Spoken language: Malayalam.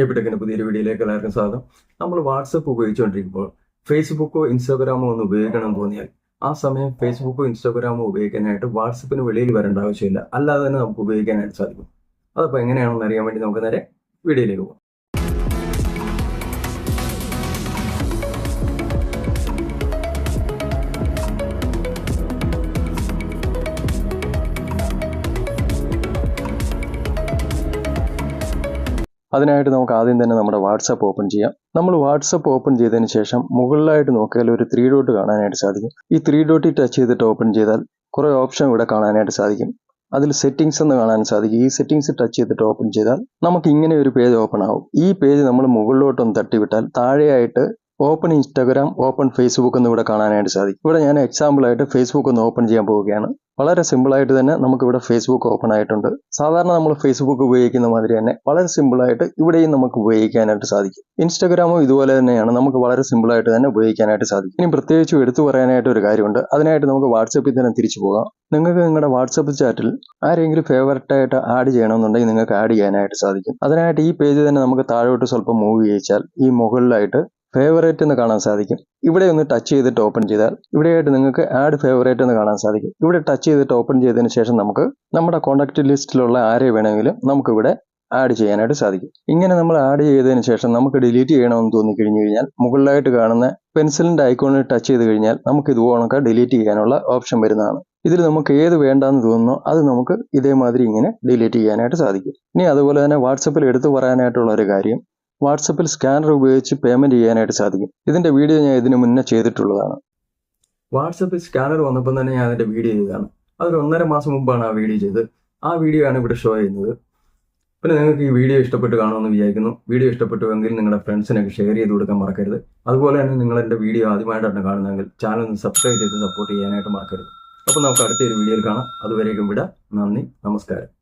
എവിടെയൊക്കെ പുതിയൊരു വീഡിയോയിലേക്ക് എല്ലാവർക്കും സ്വാഗതം. നമ്മൾ വാട്സപ്പ് ഉപയോഗിച്ചുകൊണ്ടിരിക്കുമ്പോൾ ഫേസ്ബുക്കോ ഇൻസ്റ്റാഗ്രാമോ ഒന്ന് ഉപയോഗിക്കണം തോന്നിയാൽ ആ സമയം ഫേസ്ബുക്കോ ഇൻസ്റ്റാഗ്രാമോ ഉപയോഗിക്കാനായിട്ട് വാട്സപ്പിന് വെളിയിൽ വരേണ്ട ആവശ്യമില്ല, അല്ലാതെ തന്നെ നമുക്ക് ഉപയോഗിക്കാനായിട്ട് സാധിക്കും. അതപ്പോൾ എങ്ങനെയാണെന്ന് അറിയാൻ വേണ്ടി നമുക്ക് നേരെ വീഡിയോയിലേക്ക് പോകാം. അതിനായിട്ട് നമുക്ക് ആദ്യം തന്നെ നമ്മുടെ വാട്സപ്പ് ഓപ്പൺ ചെയ്യാം. നമ്മൾ വാട്സപ്പ് ഓപ്പൺ ചെയ്തതിന് ശേഷം മുകളിലായിട്ട് നോക്കിയാൽ ഒരു 3 ഡോട്ട് കാണാനായിട്ട് സാധിക്കും. ഈ 3 ഡോട്ടിൽ ടച്ച് ചെയ്തിട്ട് ഓപ്പൺ ചെയ്താൽ കുറേ ഓപ്ഷൻ ഇവിടെ കാണാനായിട്ട് സാധിക്കും. അതിൽ സെറ്റിംഗ്സ് എന്ന് കാണാൻ സാധിക്കും. ഈ സെറ്റിംഗ്സ് ടച്ച് ചെയ്തിട്ട് ഓപ്പൺ ചെയ്താൽ നമുക്ക് ഇങ്ങനെ ഒരു പേജ് ഓപ്പൺ ആവും. ഈ പേജ് നമ്മൾ മുകളിലോട്ടൊന്ന് തട്ടിവിട്ടാൽ താഴെയായിട്ട് ഓപ്പൺ ഇൻസ്റ്റാഗ്രാം, ഓപ്പൺ ഫേസ്ബുക്ക് എന്ന് ഇവിടെ കാണാനായിട്ട് സാധിക്കും. ഇവിടെ ഞാൻ എക്സാമ്പിളായിട്ട് ഫേസ്ബുക്ക് ഒന്ന് ഓപ്പൺ ചെയ്യാൻ പോവുകയാണ്. വളരെ സിമ്പിളായിട്ട് തന്നെ നമുക്കിവിടെ ഫേസ്ബുക്ക് ഓപ്പൺ ആയിട്ടുണ്ട്. സാധാരണ നമ്മൾ ഫേസ്ബുക്ക് ഉപയോഗിക്കുന്ന മാതിരി തന്നെ വളരെ സിമ്പിളായിട്ട് ഇവിടെയും നമുക്ക് ഉപയോഗിക്കാനായിട്ട് സാധിക്കും. ഇൻസ്റ്റാഗ്രാമും ഇതുപോലെ തന്നെയാണ്, നമുക്ക് വളരെ സിമ്പിളായിട്ട് തന്നെ ഉപയോഗിക്കാനായിട്ട് സാധിക്കും. ഇനി പ്രത്യേകിച്ചും എടുത്തു പറയാനായിട്ട് ഒരു കാര്യമുണ്ട്. അതിനായിട്ട് നമുക്ക് വാട്സപ്പിൽ തന്നെ തിരിച്ചു പോകാം. നിങ്ങൾക്ക് നിങ്ങളുടെ വാട്സപ്പ് ചാറ്റിൽ ആരെങ്കിലും ഫേവററ്റായിട്ട് ആഡ് ചെയ്യണമെന്നുണ്ടെങ്കിൽ നിങ്ങൾക്ക് ആഡ് ചെയ്യാനായിട്ട് സാധിക്കും. അതിനായിട്ട് ഈ പേജ് തന്നെ നമുക്ക് താഴോട്ട് സ്വല്പം മൂവ് ചെയ്യിച്ചാൽ ഈ മുകളിലായിട്ട് ഫേവറേറ്റ് എന്ന് കാണാൻ സാധിക്കും. ഇവിടെ ഒന്ന് ടച്ച് ചെയ്തിട്ട് ഓപ്പൺ ചെയ്താൽ ഇവിടെയായിട്ട് നിങ്ങൾക്ക് ആഡ് ഫേവറേറ്റ് എന്ന് കാണാൻ സാധിക്കും. ഇവിടെ ടച്ച് ചെയ്തിട്ട് ഓപ്പൺ ചെയ്തതിന് ശേഷം നമുക്ക് നമ്മുടെ കോൺടാക്റ്റ് ലിസ്റ്റിലുള്ള ആരെ വേണമെങ്കിലും നമുക്കിവിടെ ആഡ് ചെയ്യാനായിട്ട് സാധിക്കും. ഇങ്ങനെ നമ്മൾ ആഡ് ചെയ്തതിന് ശേഷം നമുക്ക് ഡിലീറ്റ് ചെയ്യണമെന്ന് തോന്നിക്കഴിഞ്ഞു കഴിഞ്ഞാൽ മുകളിലായിട്ട് കാണുന്ന പെൻസിലിൻ്റെ ഐക്കോണിൽ ടച്ച് ചെയ്ത് കഴിഞ്ഞാൽ നമുക്ക് ഇതുപോലൊക്കെ ഡിലീറ്റ് ചെയ്യാനുള്ള ഓപ്ഷൻ വരുന്നതാണ്. ഇതിൽ നമുക്ക് ഏത് വേണ്ടാന്ന് തോന്നുന്നോ അത് നമുക്ക് ഇതേമാതിരി ഇങ്ങനെ ഡിലീറ്റ് ചെയ്യാനായിട്ട് സാധിക്കും. ഇനി അതുപോലെ തന്നെ വാട്സപ്പിൽ എടുത്തു പറയാനായിട്ടുള്ള ഒരു കാര്യം, വാട്സപ്പിൽ സ്കാനർ ഉപയോഗിച്ച് പേയ്മെന്റ് ചെയ്യാനായിട്ട് സാധിക്കും. ഇതിന്റെ വീഡിയോ ഞാൻ ഇതിനു മുന്നേ ചെയ്തിട്ടുള്ളതാണ്. വാട്സപ്പിൽ സ്കാനർ വന്നപ്പോൾ തന്നെ ഞാൻ അതിന്റെ വീഡിയോ ചെയ്തതാണ്. അതൊരു 1.5 മാസം മുമ്പാണ് ആ വീഡിയോ ചെയ്തത്. ആ വീഡിയോ ആണ് ഇവിടെ ഷോ ചെയ്യുന്നത്. പിന്നെ നിങ്ങൾക്ക് ഈ വീഡിയോ ഇഷ്ടപ്പെട്ട് കാണുമെന്ന് വിചാരിക്കുന്നു. വീഡിയോ ഇഷ്ടപ്പെട്ടുവെങ്കിൽ നിങ്ങളുടെ ഫ്രണ്ട്സിനൊക്കെ ഷെയർ ചെയ്ത് കൊടുക്കാൻ മറക്കരുത്. അതുപോലെ തന്നെ നിങ്ങൾ എൻ്റെ വീഡിയോ ആദ്യമായിട്ടാണ് കാണുന്നതെങ്കിൽ ചാനൽ ഒന്ന് സബ്സ്ക്രൈബ് ചെയ്ത് സപ്പോർട്ട് ചെയ്യാനായിട്ട് മറക്കരുത്. അപ്പോൾ നമുക്ക് അടുത്തൊരു വീഡിയോയിൽ കാണാം. അതുവരേക്കും വിടാം. നന്ദി, നമസ്കാരം.